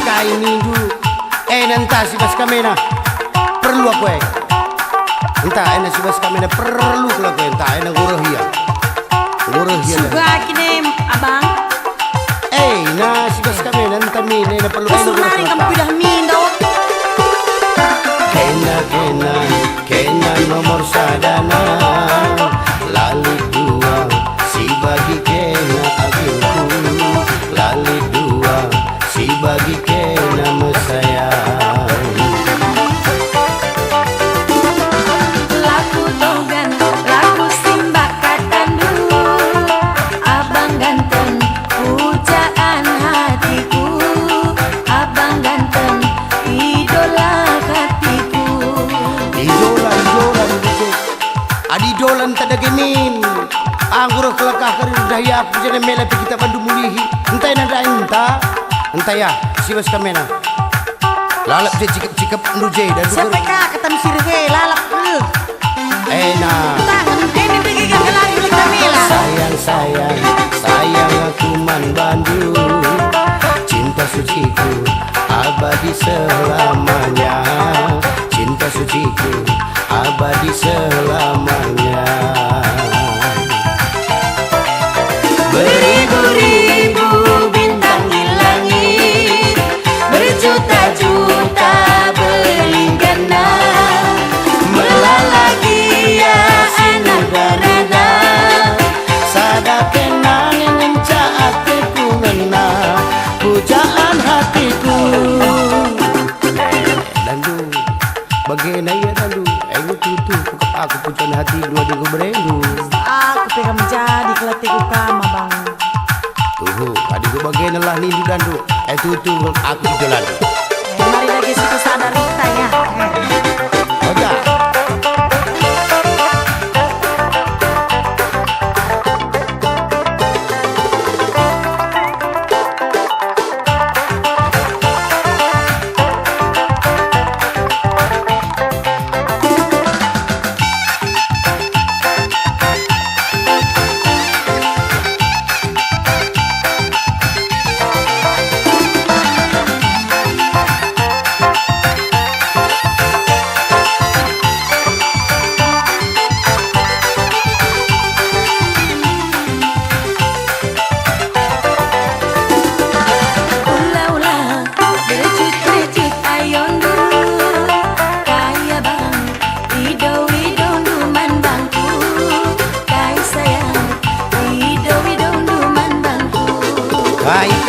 Kai minggu nanta si bas kamera perlu aku entah si bas kamera perlu aku entah nguruh ya suka kini abang si bas kamera entah mine perlu sebenarnya kamu pilih mindo kena nomor sadana lali dua si bagi kena agilku lali dua si bagi kena mesayang laku togan laku simbak katandu abang ganteng pujaan hatiku abang ganteng idola hatiku idolan tak ada genin anggur kelakah karir daya pujana mela kita bandu mulihi entah ya si bas kamera lalap je cikap nuje dan siapa kata sirhe lalap tangan ini pergi ke lari milik Kamila sayang aku man bandu cinta suciku abadi selamanya cinta suciku abadi selamanya beribu-ribu bintang di langit berjuta-juta berlinggana melalagi ya anak darada sadar kenang yang hatiku ngena pujaan hatiku dandu bagaimana ya dandu tutu aku pujaan hati dua digo berendu aku pengen menjadi kelatiku kama bang tuh adikku bagaimana lah nindu dandu tutu aku jalan mari lagi situ sadar kita ya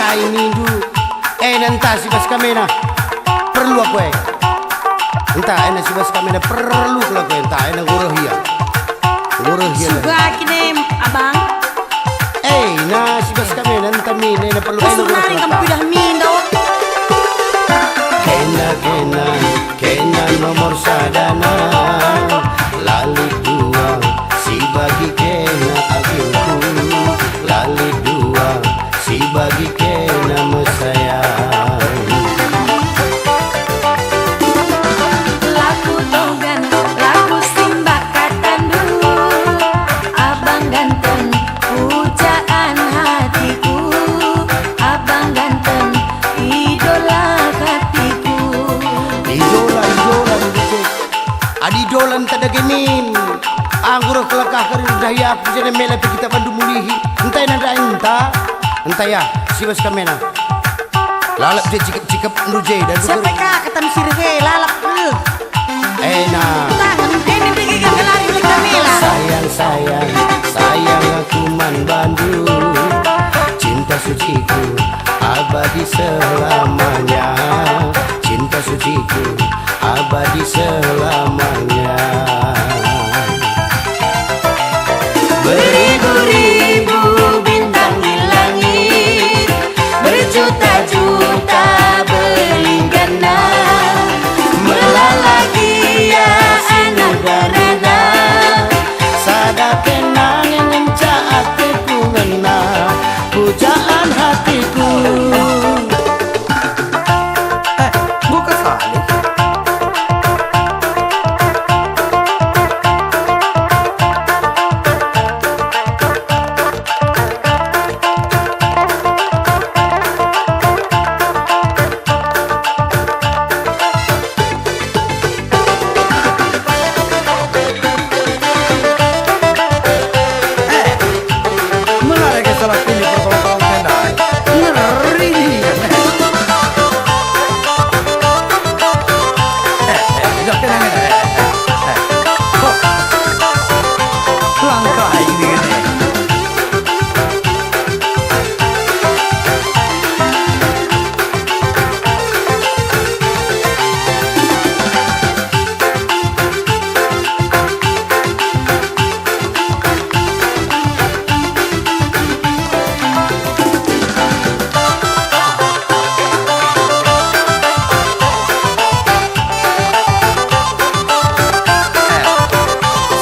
Kai minggu nanta si bas kamera perlu aku entah si bas kamera perlu aku entah nguruh ya suka kini abang si bas kamera entah mine perlu sebenarnya kamu pilih mindo kena nomor sadana lali dua si bagi kena agilku lali dua si bagi kena mesayang laku togan laku simbak katandu abang ganteng pujaan hatiku abang ganteng idola hatiku idolan tak ada genin anggur kelakah karir daya pujana mela kita bandu mulihi entah ya si bas kamera lalap je cikap nuje dan siapa kata sirhe lalap enak. Ini pergi ke lari oleh Kamila. Sayang sayang sayang aku man Bandung, cinta suciku abadi selamanya, cinta suciku abadi selamanya. Beribu-ribu bintang di langit, berjuta-juta berlinggana, melalagi ya anak-anak. Sadake nanging ngencak hatiku ngena, pujaan hatiku. Gua kesali. Menarik ke salah pilih pertolongan tendai. Ngeri. Jangan kenang. Langkah ini.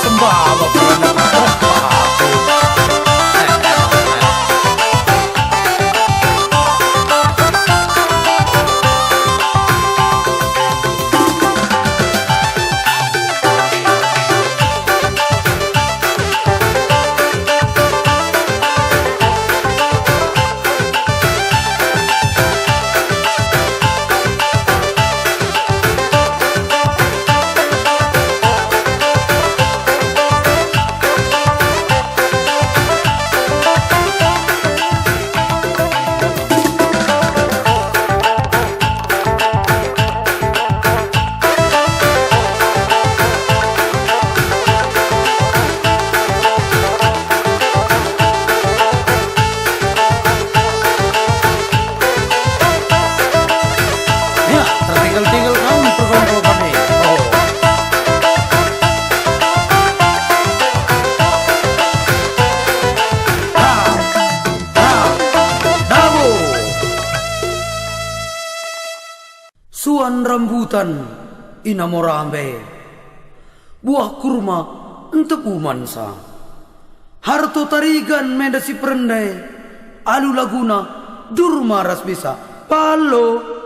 Sembah ya, tertinggal-tinggal kamu pergaulan kami. Oh. Dabu. Suan rambutan inamorambe, buah kurma untuk umansa, harto tarigan mendasi perendai, alu laguna durma ras bisa palo.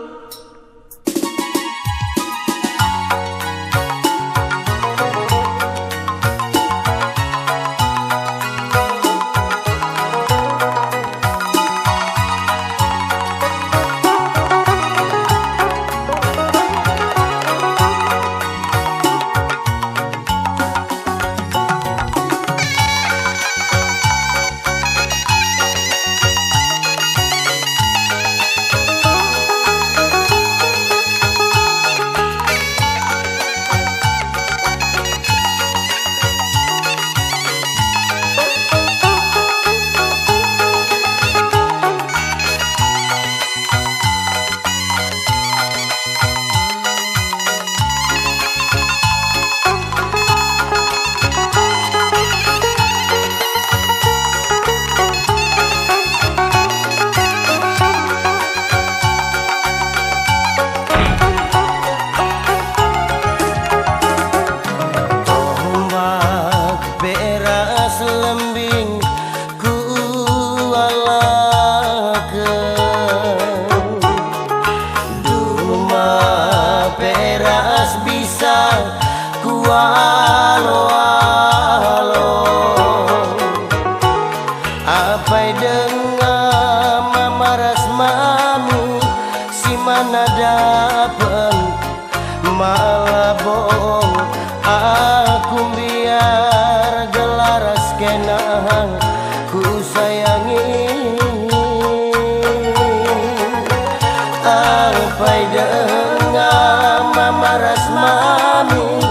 Alpai dengan mama rasmani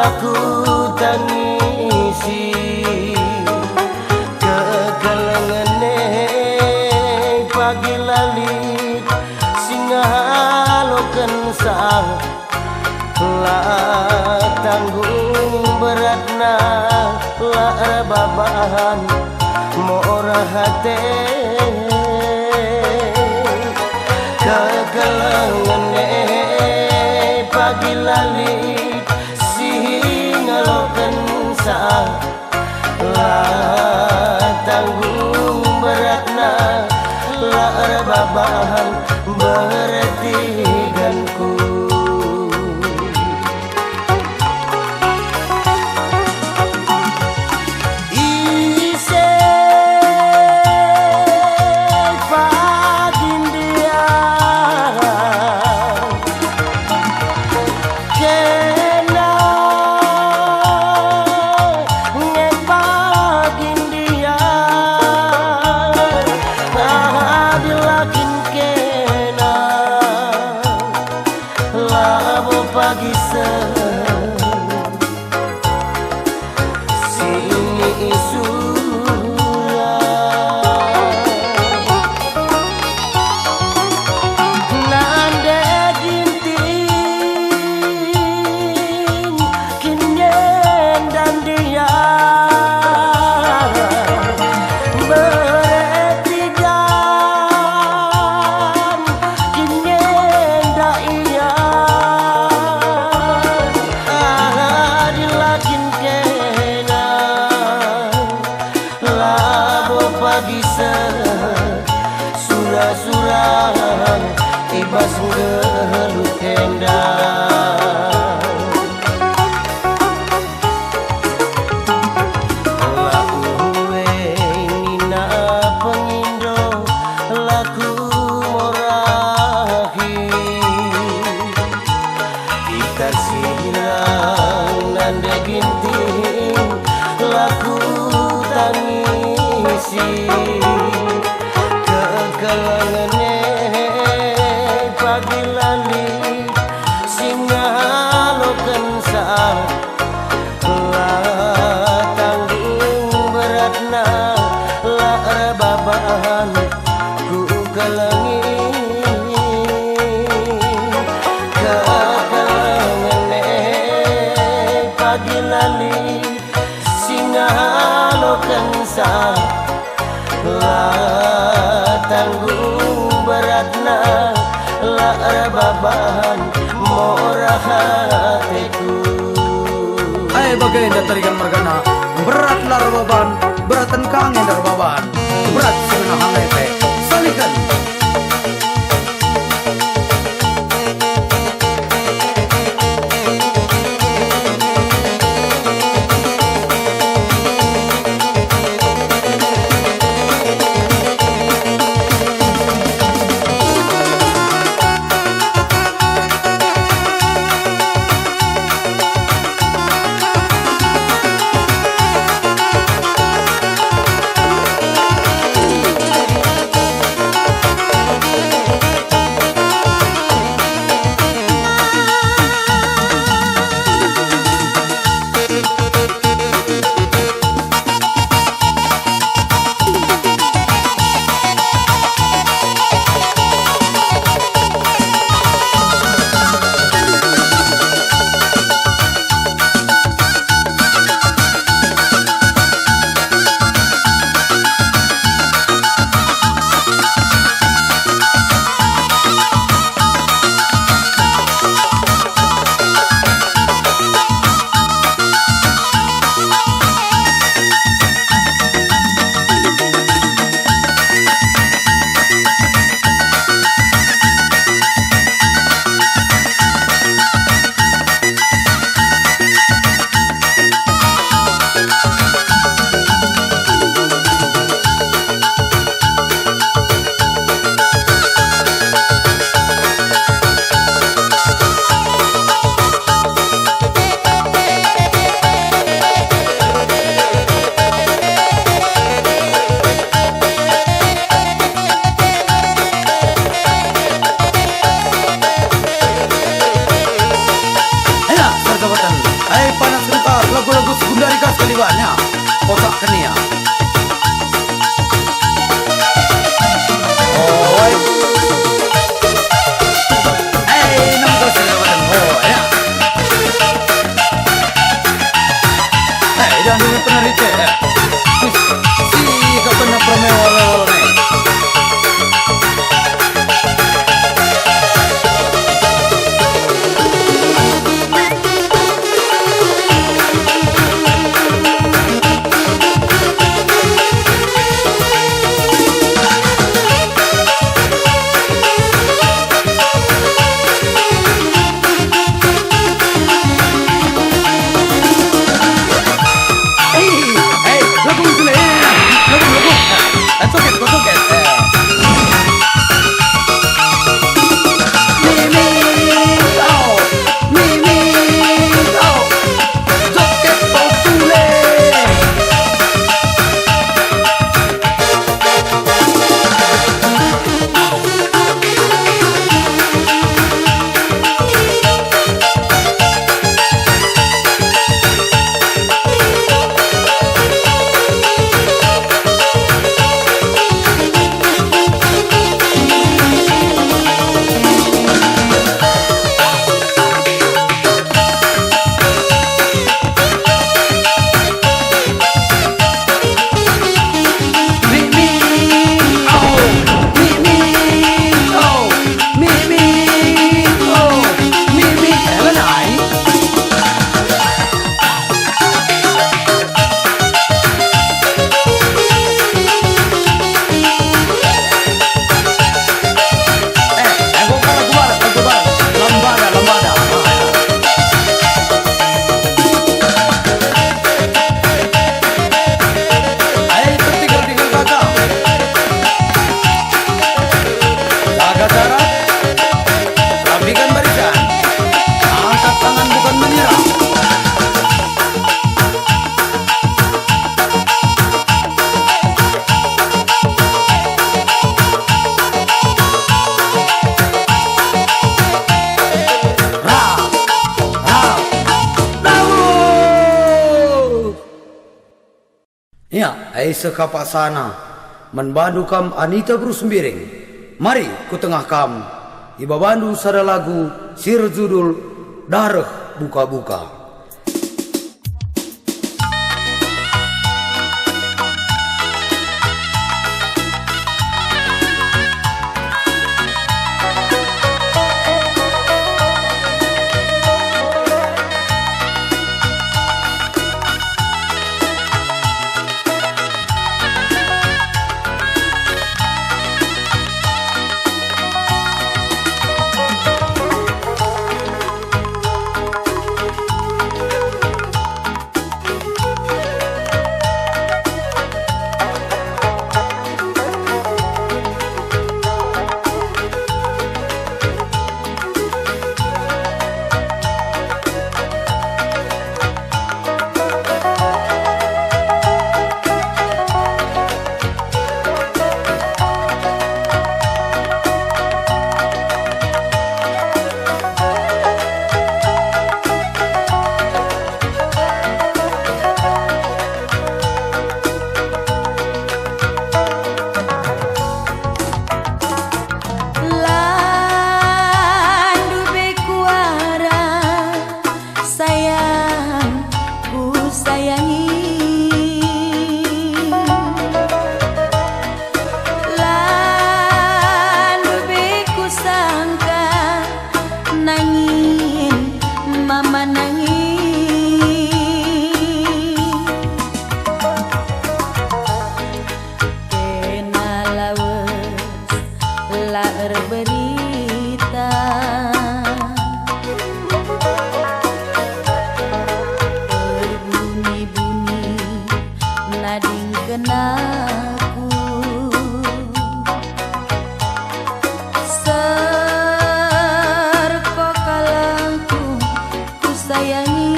laku tangisi kegalangane pagi lali singa halokan sang la tanggung beratna la babahan mora hate kegalangane pagi lali singa halokan sang la tanggung beratna la babahan berarti ganku pagi sini isula nande ginting kinyen dan dia beretigan kinyen da iya pagi surah-surah ibas ngelut kendang lakuwe nina pengindo laku morahi kita silang nande ginting laku tangisi kegalangane pagi lali singa halokan sang la tanggung beratna la babahan ku galangi kegalangane pagi lali singa halokan sang la tanggung beratna la babahan mora hatiku. Ay bagai datarikan margana berat lar baban beratan kangen dar baban berat sebenarnya halete salikan. ai sekapasana menbandu kam Anita Bruce Miring. Mari ku tengah kam iba bandu sada lagu sir judul Darah Buka-Buka. Berita berbunyi-bunyi nading kenaku serko kalangku ku sayangi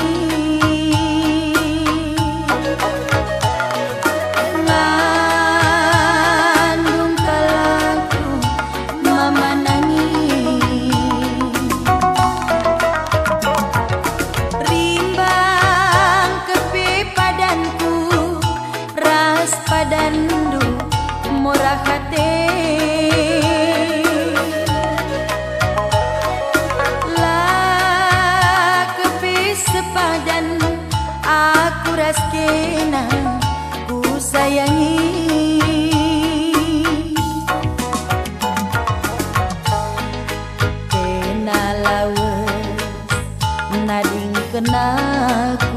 padandu murah hati lah kepi sepadan aku raskena ku sayangi kena lawas nading kenaku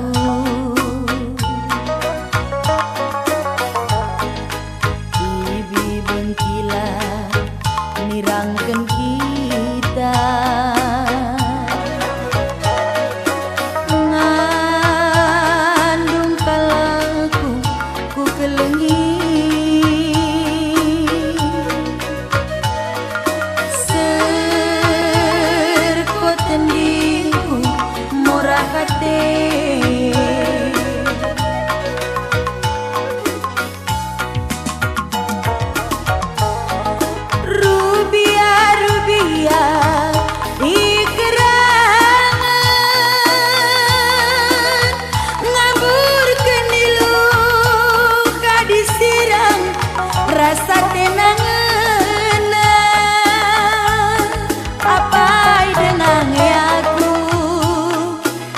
nirangkeun kita ngandung kalaku ku kelengi serko tendiku murah hati rasa tenangena apa dengan aku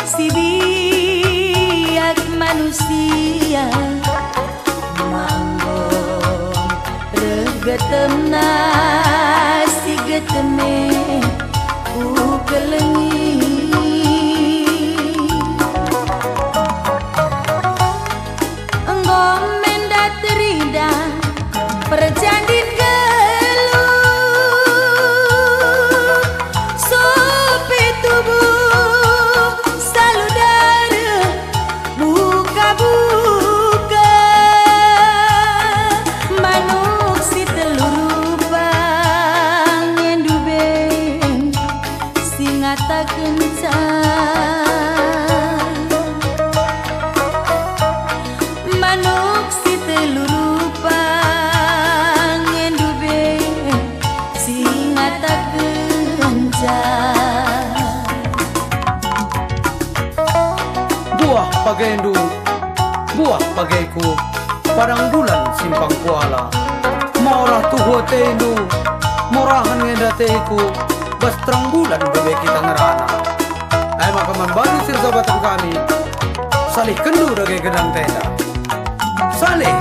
si biak manusia manggong regetemna si geteme ku kelengi enggomen daterida perjandin geluh sopi tubuh saludara buka-buka manuk si telur rupang ngendu beng singata kencang manuk si telur rupang buah bagaiku padang bulan simpang kuala. Morah tuho telu, morahan ngeda teku, bas terang bulan bebek kita ngerana. Ay maka membantu sirgabatan kami, salih kendu dagai gedang tenda. Salih.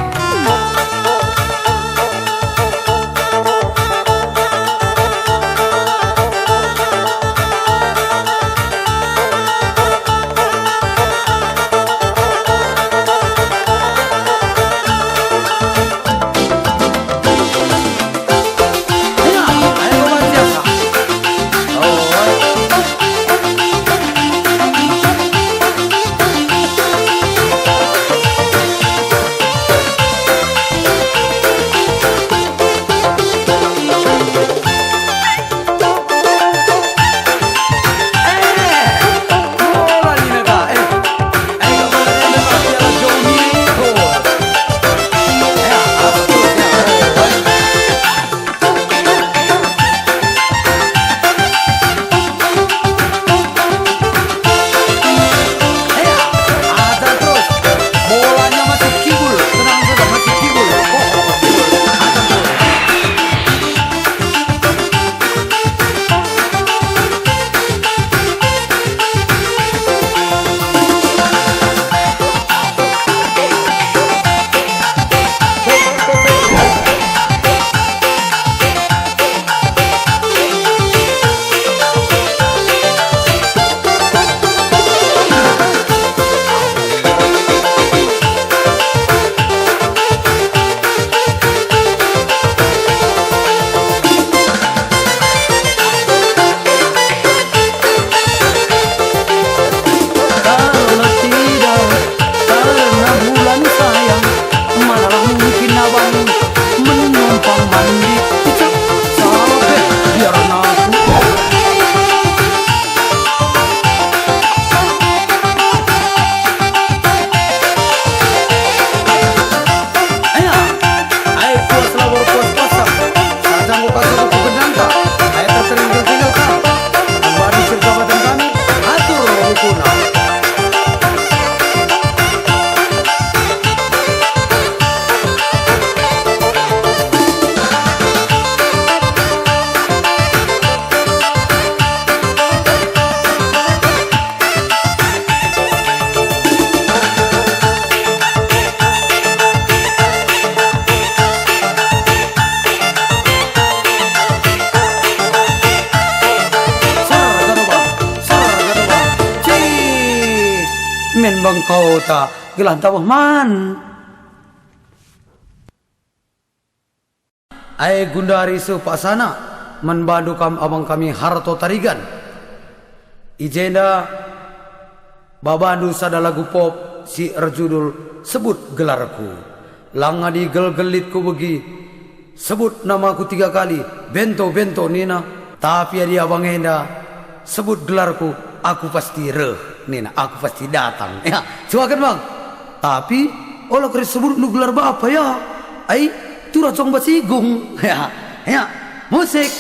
Men bang kau ta gelan tawah man. Ai gundari supasana menbandu kam abang kami harto tarigan. Ijenda babandu sada lagu pop si erjudul sebut gelarku. Langadi gel-gelitku begi sebut namaku 3 kali bento-bento nina. Tapi dia abang enda sebut gelarku aku pasti reh. Nina, aku pasti datang. Ya, silakan bang. Tapi, olah keris sebut lu gelar apa ya? Ai, tu racong basigung. Ya, musik.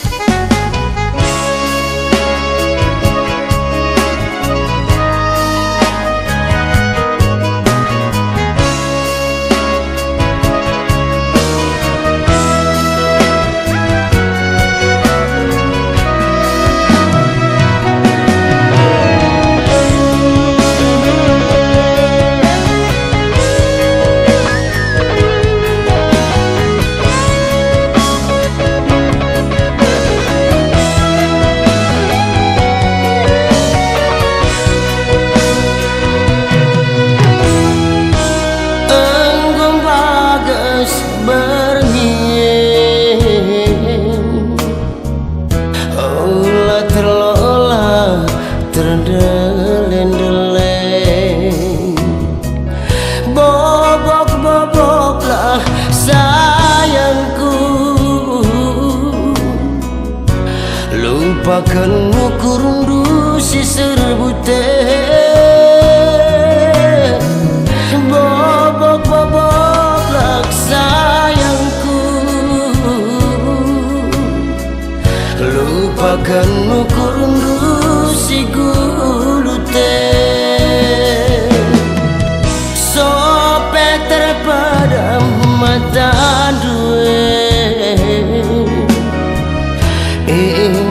Lupakanmu kurundu si serbute bobok-bobok sayangku. Lupakanmu kurundu si gulute sope terpadam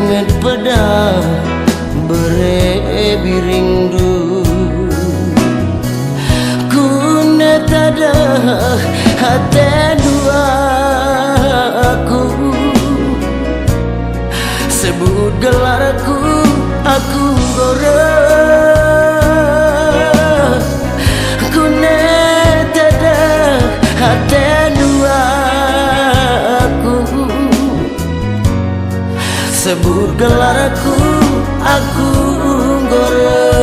ingat pada berebi rindu kuna tada hati dua aku sebut gelarku aku goreng kuna tada hati dua aku sebut gelarku aku goreng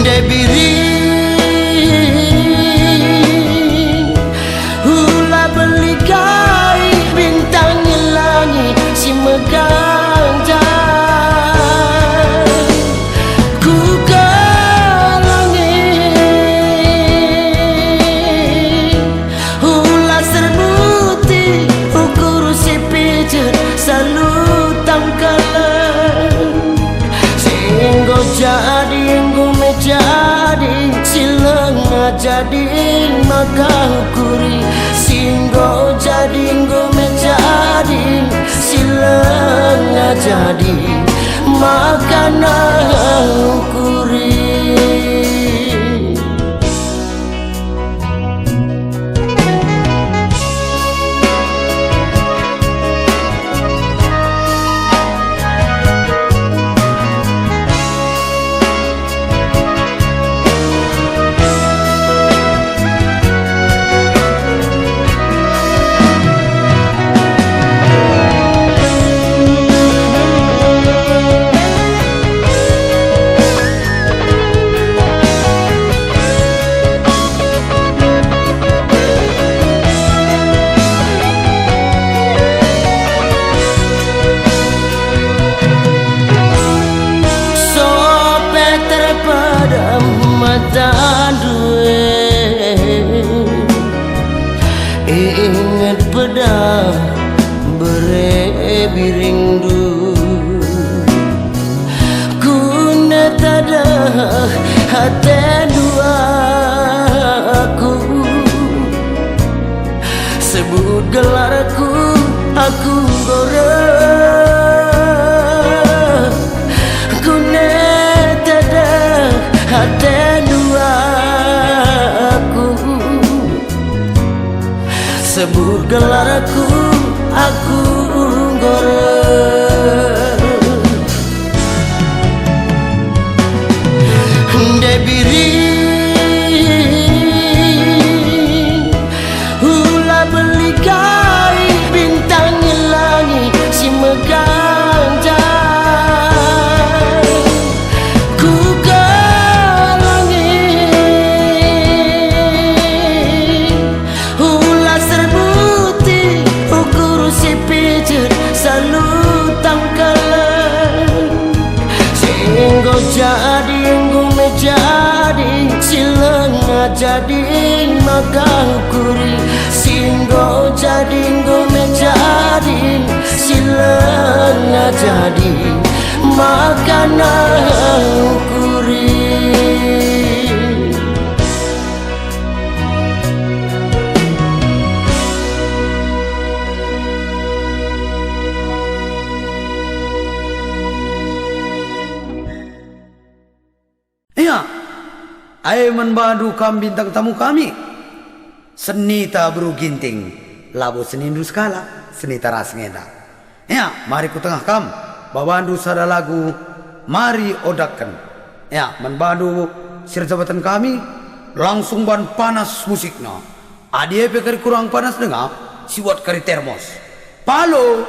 debiring hula belikai bintang langit si megang jai ku ke langit hula serbuti ukur si pijet selalu tangkalan sehingga jadi jadi silang jadi maka hukuri singgo jadi menjadi silang jadi maka hukuri. Ingat pada berebi rindu kuna tada hati dua aku sebut gelarku aku goreng kuna tada hati dua aku sebut gelarku aku goreng debiring hula belikai bintang langit si megang jai ku ke langit hula serbuti ukur si pijet selalu tangkalan sehingga jadi jadi silang jadi maka hukuri singgo jadi menjadi silang jadi maka hukuri. Iya, ayo membadu kami bintang tamu kami. Seni tabru ginting, labu seni skala, seni taras ngeda. Ya, mari ku tengah kam, babandu sada lagu, mari odakan. Ya, membadu sirjabatan kami, langsung ban panas musiknya. Adi kari kurang panas dengar, siwat kari termos. Palo.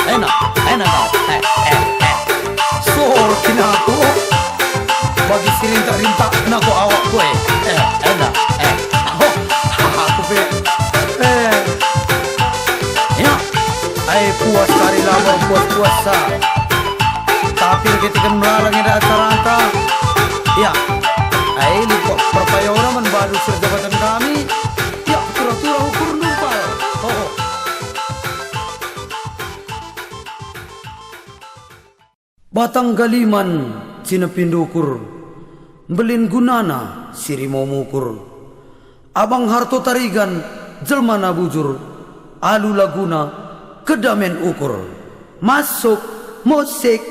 enak kau. Sor kina aku. Bagi si rintak-rintak nako awak kue. Enak. Aku pe. Ya. Puas kari lama puasa. Tapi ketika melarang ada acara ya. Lupa perpayora membadu serjabatan kami. Ya, tura-tura ukur lupa. Batang galiman cina pindukur, belin gunana siri mau mukur. Abang harto tarigan jelma nabujur, alu laguna kedamen ukur. Masuk musik.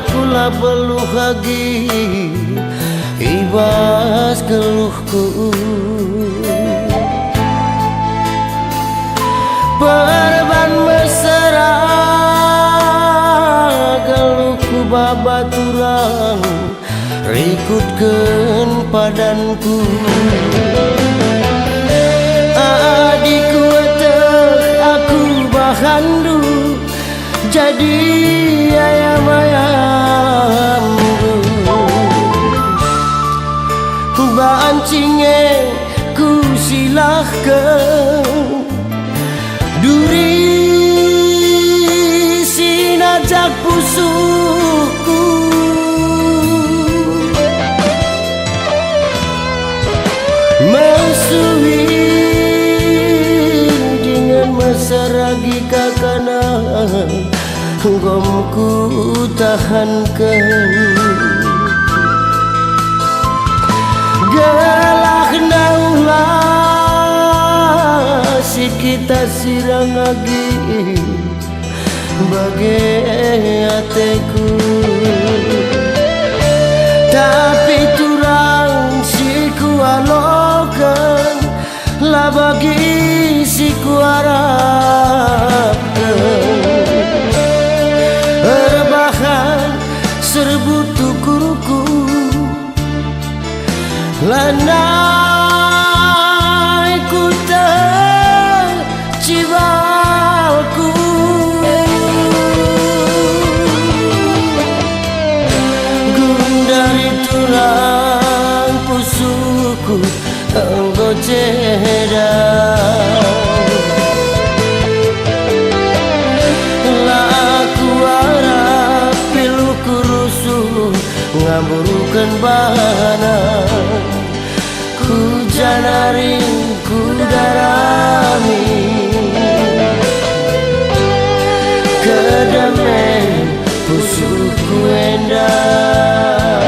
Kula peluh lagi ibas keluhku perban mesra geluhku babaturang rikutkeun padanku adikku teh aku bahandu jadi ayam-ayam bancinge ku silahkan duri sinajak pusuku mesui dengan mesaragi kakana gomku tahankan gelah naulah si kita sirang lagi bagai ateku tapi turang si kualokan lah bagi si kuarapkan rebahan serbu tukurku lanai ku tercibalku gundari tulang pusuku engkau cedang ngaburukan bana ku janaring ku darami kedamen pusuku endang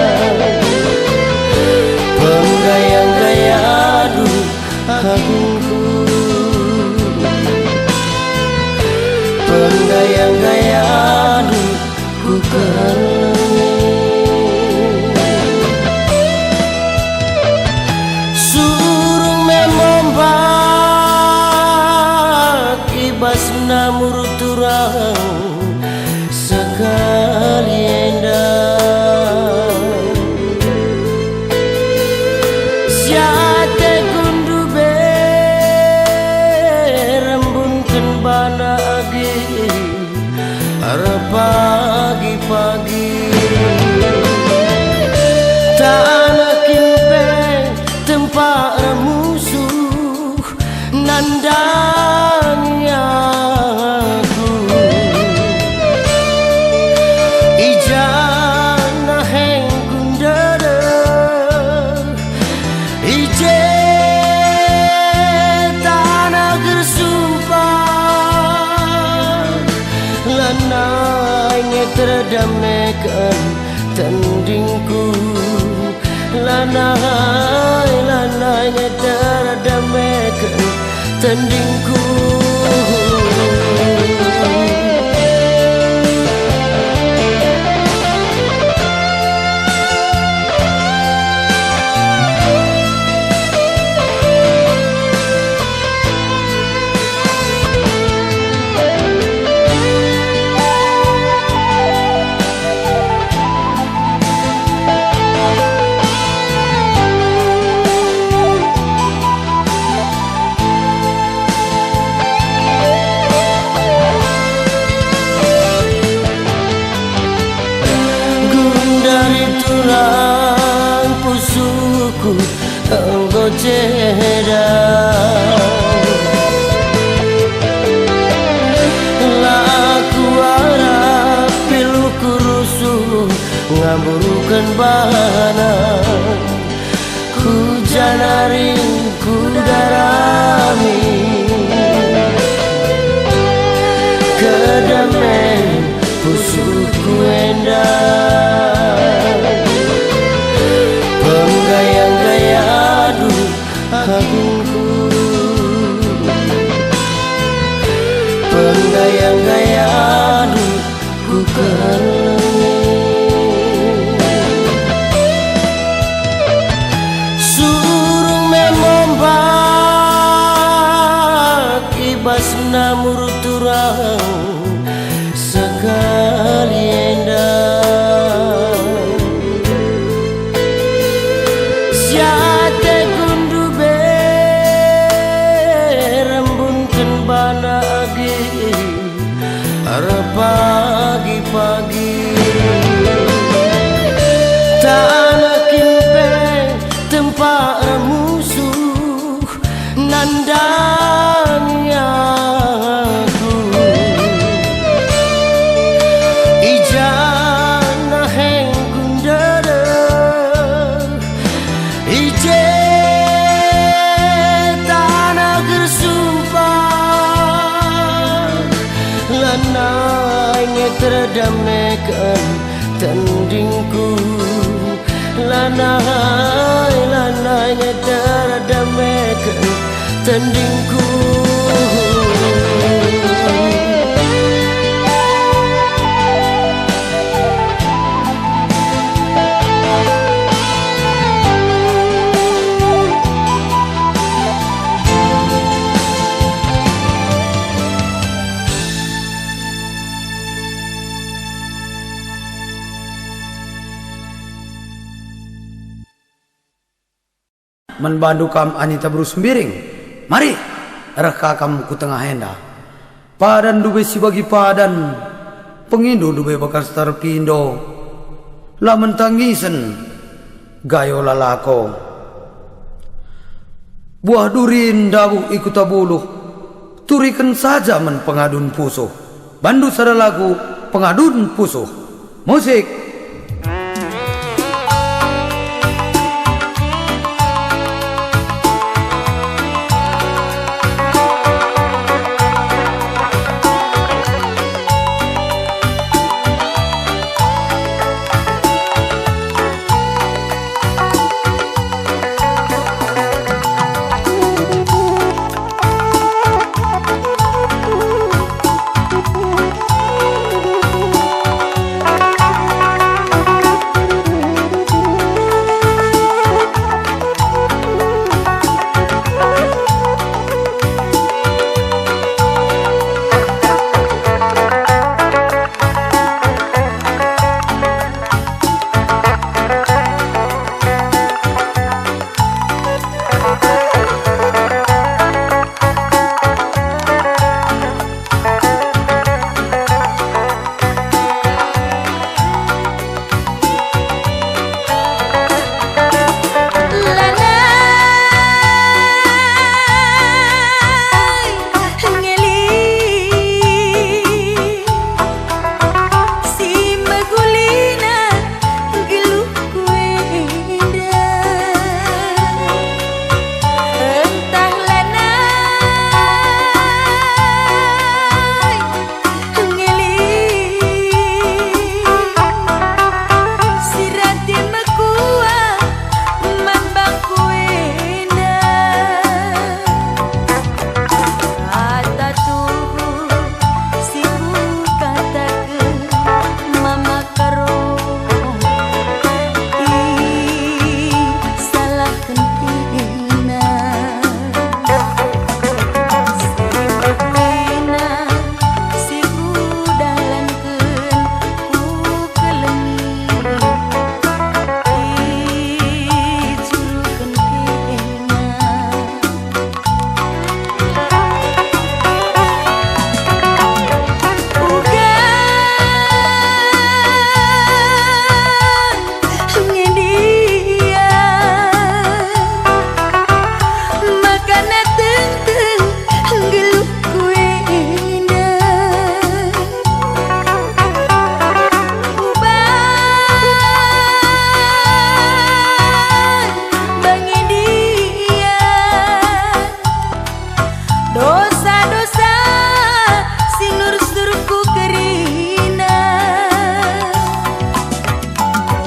penggayang-gayadu agungku penggayang-gayadu ku namur turang sekali endang siate kundu berembunkan bana agi arep pagi-pagi tak anakin pe tempat musuh nandang aku ijana heng gundara ije tanah gersumpah lanai terdamekan tandingku lanai ngedaramekeun tandingku. Tulang pusuku engkau ceda, laku harap piluku rusuh ngaburukan bana, hujan haring ku darami kedamaian pusuku endah. Penggayang-gayaan ku suruh memombak ibas namur turang sekali endah siate kundu berembunkan bana agi pagi-pagi tanah kimpe tempat musuh nandang aku ijana heng gundara ije tanah gersumpah lanai ngedaramekeun tandingku lanai ngedaramekeun tandingku. Menbandu kam anita berus sembiring. Mari reka kam ku tengah henda. Padan dube si bagi padan, pengindu dube bekas terpindo. Lamun tangisen gayo lalako. Buah durin dabuh ikut tabuluh. Turikan saja men pengadun pusuh. Bandu sada lagu pengadun pusuh. Musik.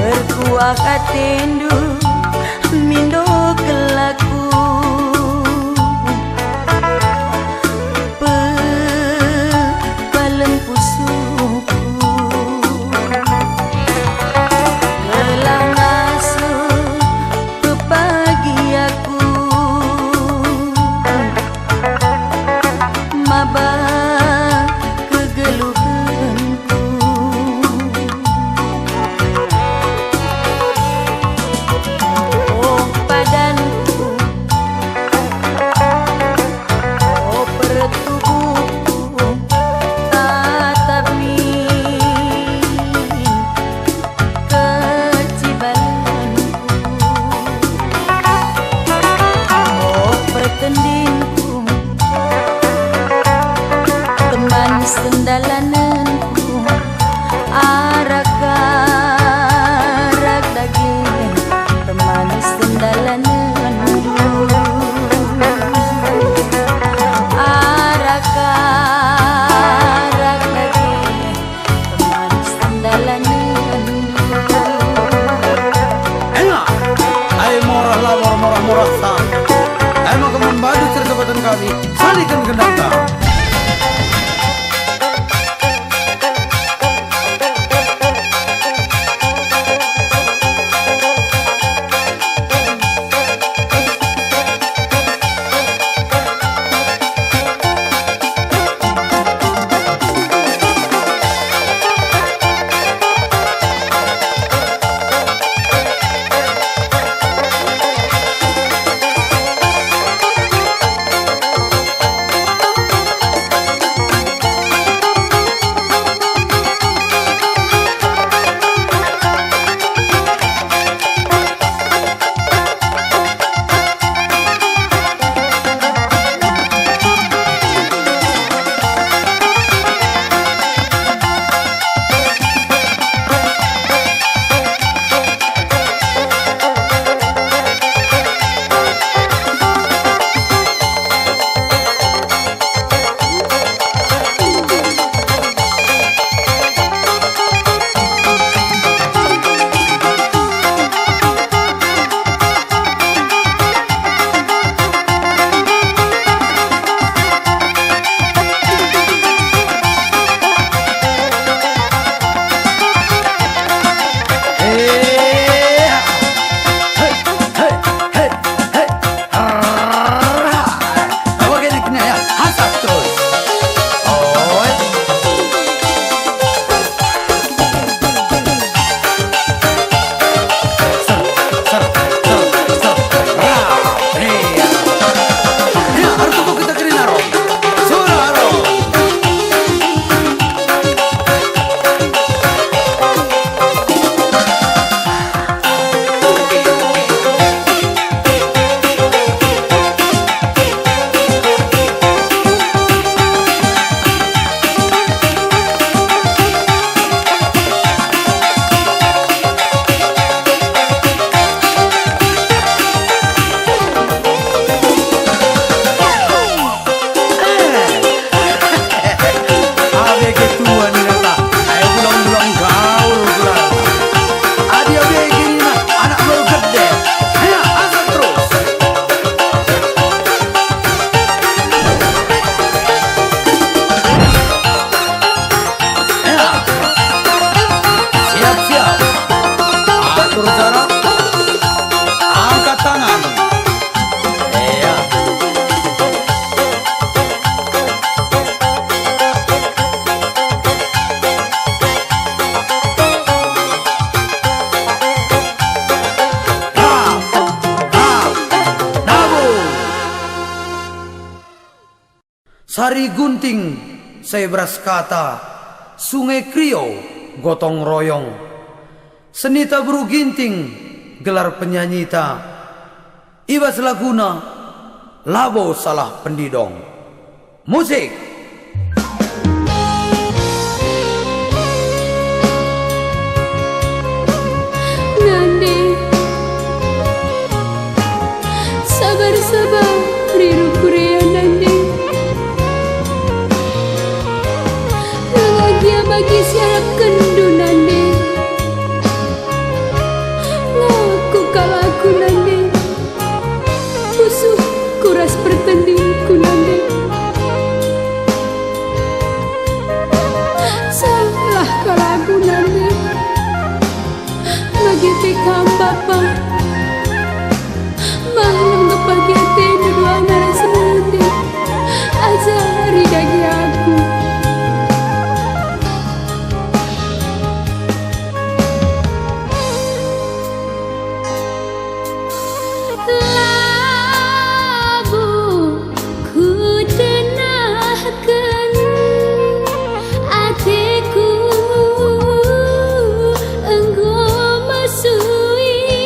berkuah katendu mindo kelaku palem pusuku gelang asuh pepagi aku maba kegeluhanku oh badanku oh pertubuhku tatap min kecibalanku oh pertendinku teman sendalananku arak-arak daging teman sendalananku arak-arak daging teman sendalananku Enak. Ayo morah lawar morah sah. Ayo mau membadu cerita kami. Salikan kendata. Sari gunting, saya beras kata, sungai Krio, gotong royong, senita buru ginting, gelar penyanyita, ibas laguna, labo salah pendidong, musik. Nande, sabar-sabar, riru kurea nande. Bahagia bagi siara kendu nande. pekam bapa malam kepagiate dua nara semundi azari dagi aku labu ku tenahkan atiku engkau masui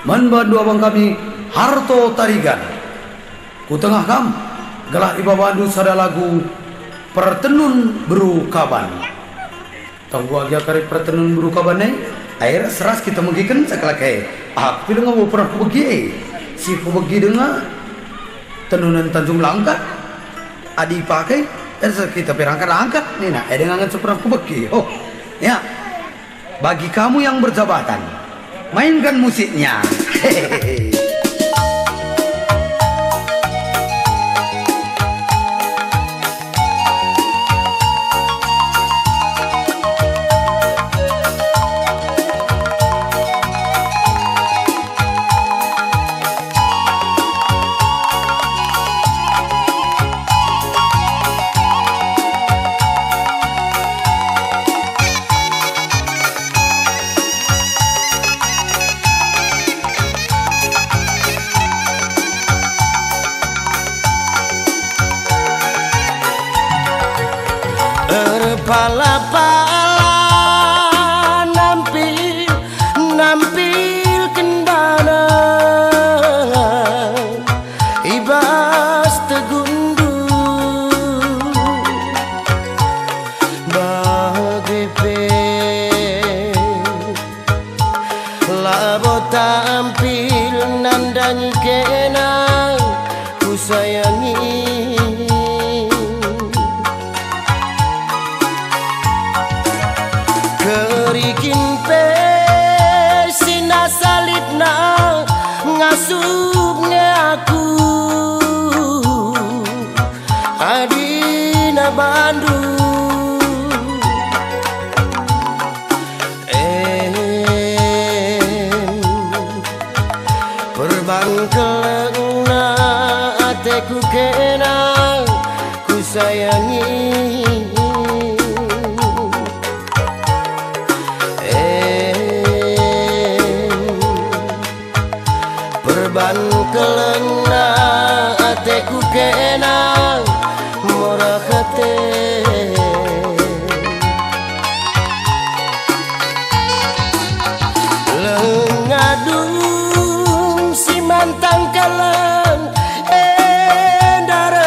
Manbandu abang kami harto tarigan. Ku tengah kam gelah iba bandu sada lagu pertenun berukaban. Tanggu aja kari pertenun berukaban air seras kita mengikan sakalakai. Aku dengar mau pernah pergi. Si pergi dengar tenunan Tanjung Langkat. Adi pakai dan kita perangkat-angkat nih nah. Dengan sepernah pergi. Oh ya. Bagi kamu yang berjabatan, mainkan musiknya. Hehehe. Pala-pala nampil kendana ibas tegundu bagepe labo tampil nandangi kena ku sayangi. Kerikin pe sina salibna ngasupnya aku adina bandu perbangkelna ateku kena ku sayangi. Ban kelena ateku kena murah hati lengadung si mantang kalen endareng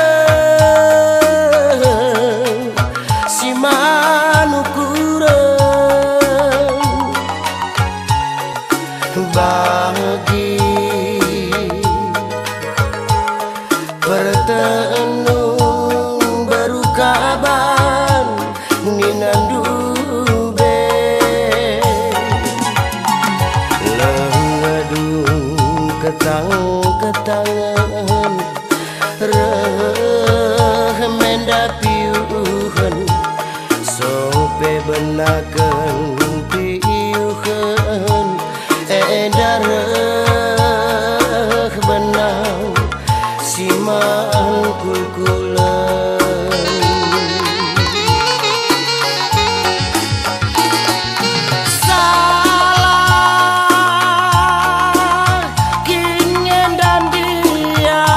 si manukureng bagi pertenung berukaban ninandube lengadung ketang-ketangan remenda piuhan sope benaken piuhan edareh benang siman kulkulan salah kingen dan dia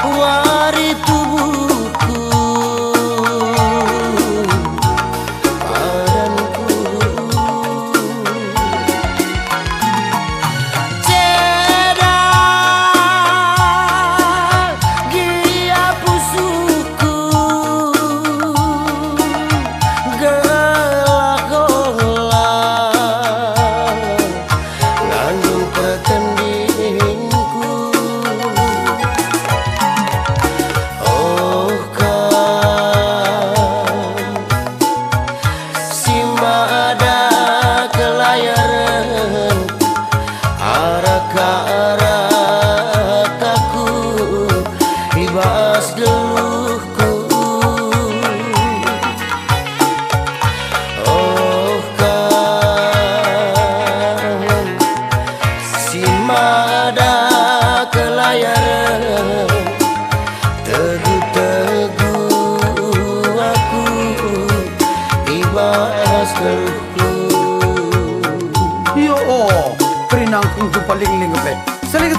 wari tubuhku badanku Yo, perinang kung paling lingkap. Seling.